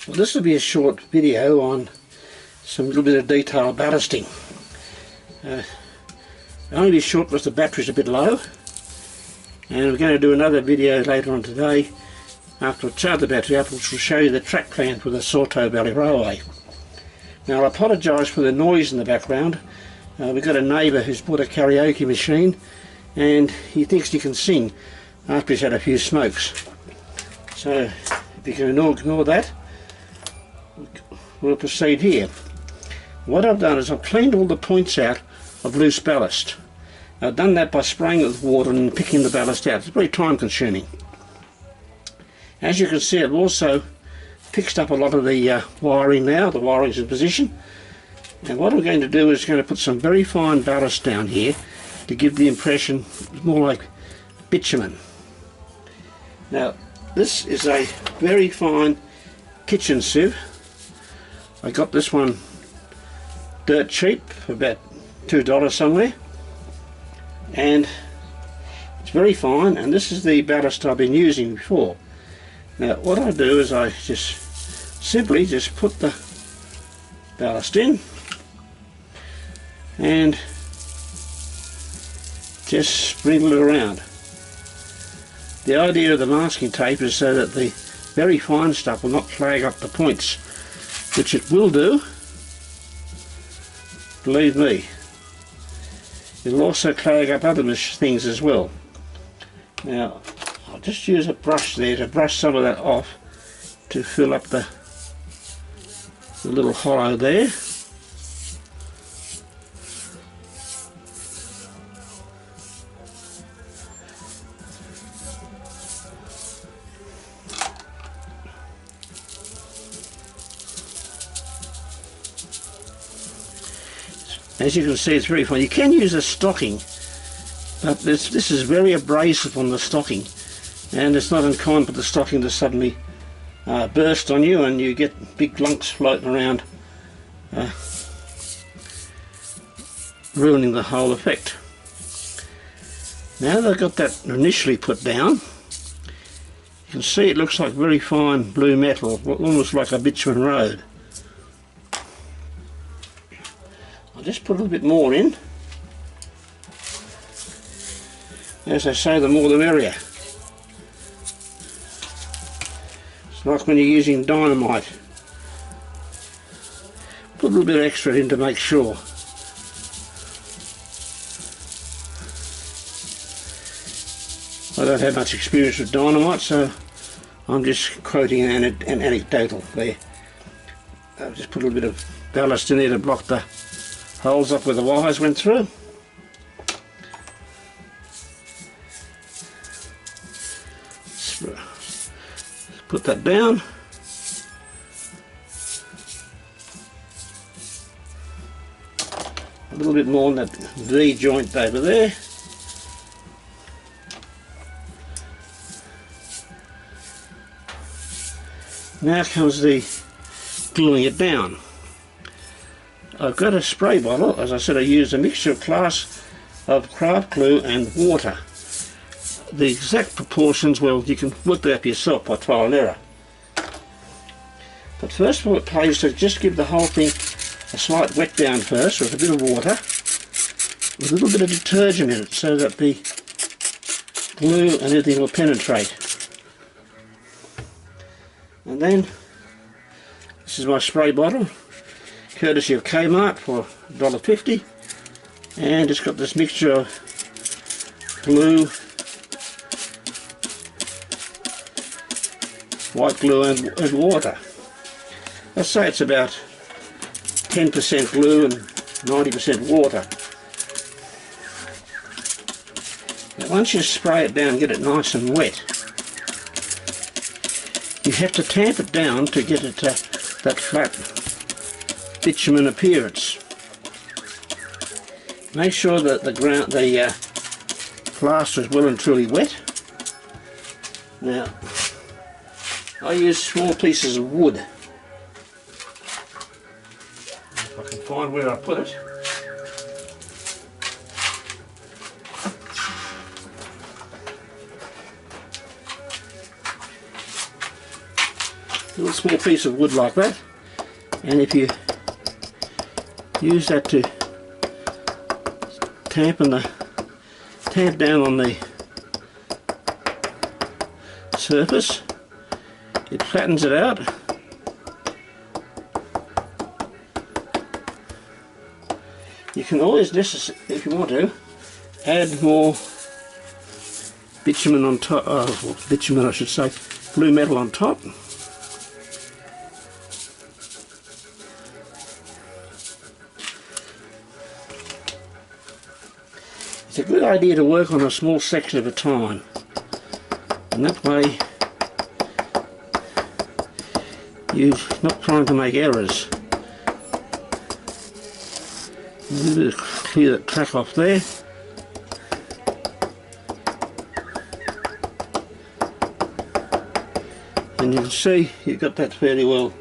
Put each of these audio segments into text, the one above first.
Well, this will be a short video on some little bit of detail ballasting. Only be short because the battery's a bit low, and we're going to do another video later on today after I charge the battery up, which will show you the track plan for the Sawtoh Valley Railway. Now I apologise for the noise in the background. We've got a neighbour who's bought a karaoke machine and he thinks he can sing after he's had a few smokes. So if you can ignore that, we'll proceed here. What I've done is I've cleaned all the points out of loose ballast. I've done that by spraying it with water and picking the ballast out. It's very time consuming. As you can see, I've also fixed up a lot of the wiring now. The wiring's in position. And what I'm going to do is going to put some very fine ballast down here to give the impression more like bitumen. Now this is a very fine kitchen sieve. I got this one dirt cheap for about $2 somewhere, and it's very fine, and this is the ballast I've been using before. Now what I do is I just simply put the ballast in and just sprinkle it around. The idea of the masking tape is so that the very fine stuff will not clag up the points, which it will do, believe me. It'll also clag up other things as well. Now I'll just use a brush there to brush some of that off to fill up the little hollow there. As you can see, it's very fine. You can use a stocking, but this is very abrasive on the stocking, and it's not uncommon for the stocking to suddenly burst on you and you get big lumps floating around, ruining the whole effect. Now that I've got that initially put down, you can see it looks like very fine blue metal, almost like a bitumen road. I'll just put a little bit more in. As I say, the more the merrier. It's like when you're using dynamite. Put a little bit extra in to make sure. I don't have much experience with dynamite, so I'm just quoting an anecdotal there. I'll just put a little bit of ballast in there to block the holes up where the wires went through. Put that down. A little bit more on that V joint over there. Now comes the gluing it down. I've got a spray bottle. As I said, I used a mixture of craft glue and water. The exact proportions, well, you can work that up yourself by trial and error. But first of all, it pays to just give the whole thing a slight wet down first with a bit of water, with a little bit of detergent in it, so that the glue and everything will penetrate. And then, this is my spray bottle, courtesy of Kmart for $1.50, and it's got this mixture of glue, white glue and water. Let's say it's about 10% glue and 90% water. Now once you spray it down, get it nice and wet, you have to tamp it down to get it that flat bitumen appearance. Make sure that the plaster is well and truly wet. Now I use small pieces of wood. If I can find where I put it. little small piece of wood like that, and if you use that to tamp down on the surface, it flattens it out. You can always, if you want to, add more bitumen on top, well, bitumen I should say, blue metal on top. It's a good idea to work on a small section at a time, and that way you're not trying to make errors. A little bit of clear that track off there. And you can see you've got that fairly well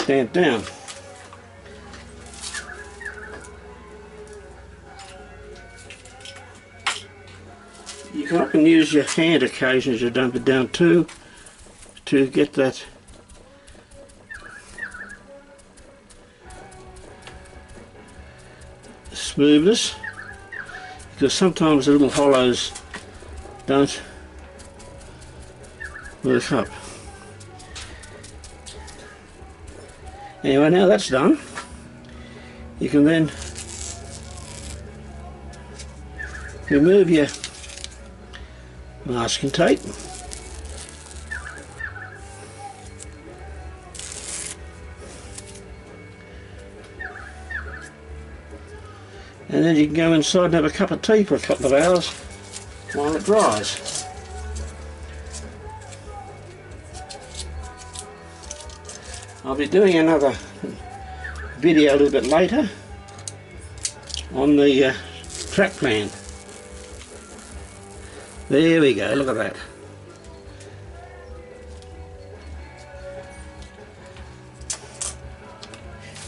damped down. You can often use your hand occasionally as you dump it down too, to get that smoothness, because sometimes the little hollows don't work up. Anyway, now that's done, you can then remove your masking tape. And then you can go inside and have a cup of tea for a couple of hours while it dries. I'll be doing another video a little bit later on the track plan. There we go, look at that.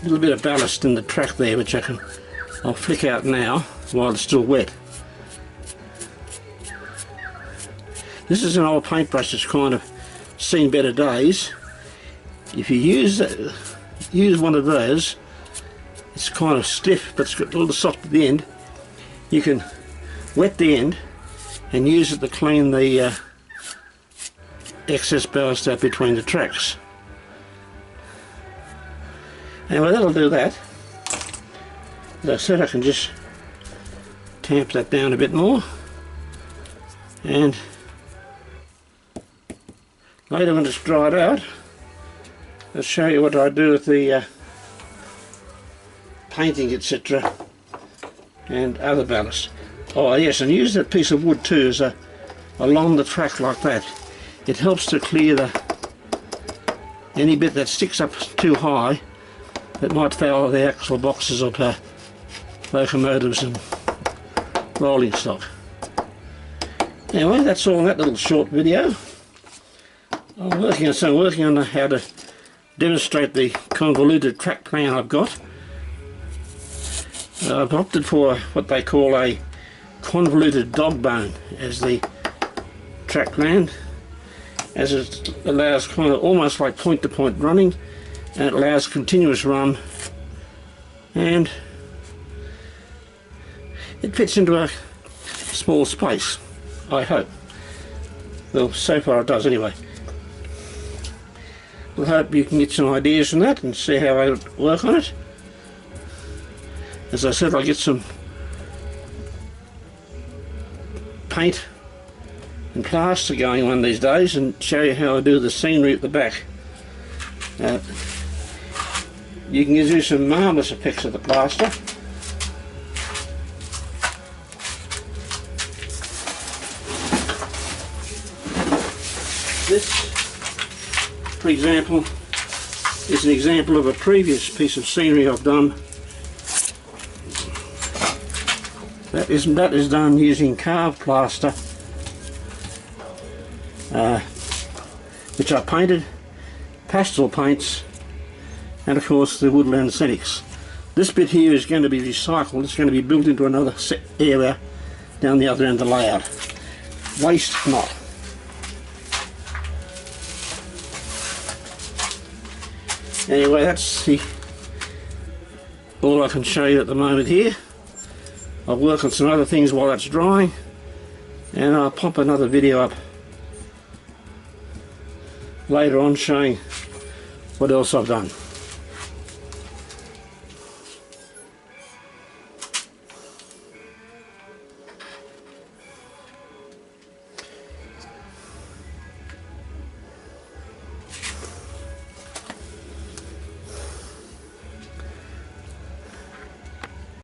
A little bit of ballast in the track there, which I'll flick out now while it's still wet. This is an old paintbrush that's kind of seen better days. If you use one of those, it's kind of stiff but it's got a little soft at the end. You can wet the end and use it to clean the excess ballast out between the tracks. Anyway, that'll do that. As I said, I can just tamp that down a bit more, and later when it's dried out, I'll show you what I do with the painting, etc. and other ballast. Oh yes, and use that piece of wood too as along the track like that. It helps to clear any bit that sticks up too high that might foul the axle boxes of locomotives and rolling stock. Anyway, that's all in that little short video. I'm working on how to demonstrate the convoluted track plan I've got. I've opted for what they call a convoluted dog bone as the track plan, as it allows kind of almost like point-to-point running, and it allows continuous run, and it fits into a small space, I hope. Well, so far it does anyway. We'll hope you can get some ideas from that and see how I work on it. As I said, I'll get some paint and plaster going one of these days and show you how I do the scenery at the back. You can do some marvellous effects of the plaster. This, for example, is an example of a previous piece of scenery I've done. That is done using carved plaster, which I painted, pastel paints, and of course the woodland scenics. This bit here is going to be recycled. It's going to be built into another area down the other end of the layout. Waste not. Anyway, that's all I can show you at the moment here. I'll work on some other things while that's drying, and I'll pop another video up later on showing what else I've done.